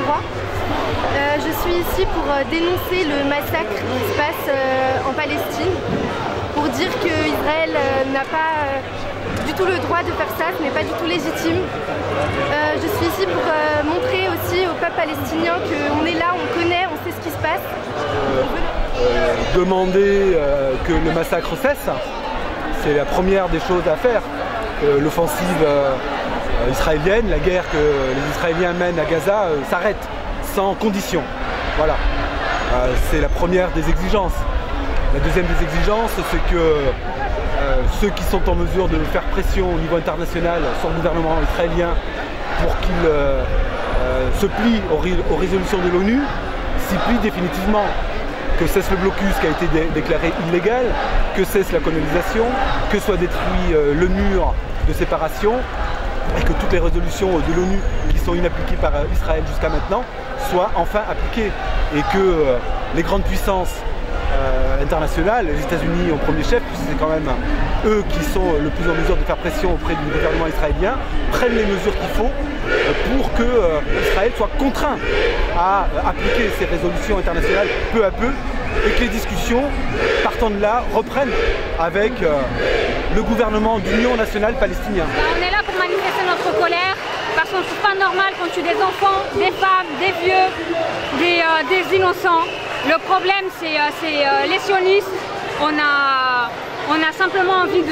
droit. Je suis ici pour dénoncer le massacre qui se passe en Palestine, pour dire qu'Israël n'a pas du tout le droit de faire ça, ce n'est pas du tout légitime. Je suis ici pour montrer aussi au peuple palestinien qu'on est là, on connaît, on sait ce qui se passe. Demander que le massacre cesse, c'est la première des choses à faire. L'offensive israélienne, la guerre que les Israéliens mènent à Gaza s'arrête sans condition. Voilà, c'est la première des exigences. La deuxième des exigences, c'est que ceux qui sont en mesure de faire pression au niveau international sur le gouvernement israélien pour qu'il se plie aux résolutions de l'ONU, s'y plie définitivement. Que cesse le blocus qui a été déclaré illégal, que cesse la colonisation, que soit détruit le mur de séparation et que toutes les résolutions de l'ONU qui sont inappliquées par Israël jusqu'à maintenant soient enfin appliquées et que les grandes puissances internationales, les États-Unis en premier chef, puisque c'est quand même eux qui sont le plus en mesure de faire pression auprès du gouvernement israélien, prennent les mesures qu'il faut pour que Israël soit contraint à appliquer ces résolutions internationales peu à peu et que les discussions, partant de là, reprennent avec le gouvernement d'union nationale palestinien. On est là pour manifester notre colère parce qu'on ne trouve pas normal qu'on tue des enfants, des femmes, des vieux, des innocents. Le problème, c'est les sionistes. On a simplement envie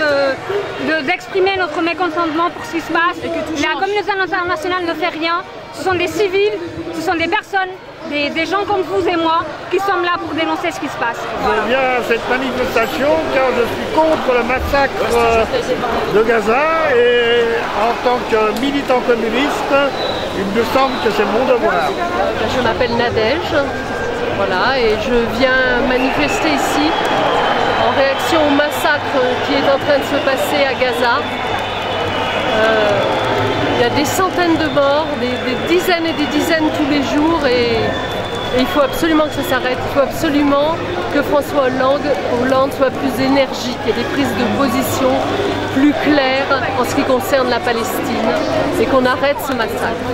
d'exprimer notre mécontentement pour ce qui se passe. La communauté internationale ne fait rien. Ce sont des civils, ce sont des personnes, des gens comme vous et moi qui sommes là pour dénoncer ce qui se passe. Voilà. Je viens à cette manifestation car je suis contre le massacre de Gaza et en tant que militant communiste, il me semble que c'est mon devoir. Je m'appelle Nadège. Voilà, et je viens manifester ici en réaction au massacre qui est en train de se passer à Gaza. Il y a des centaines de morts, des dizaines et des dizaines tous les jours et il faut absolument que ça s'arrête. Il faut absolument que François Hollande soit plus énergique et des prises de position plus claires en ce qui concerne la Palestine et qu'on arrête ce massacre.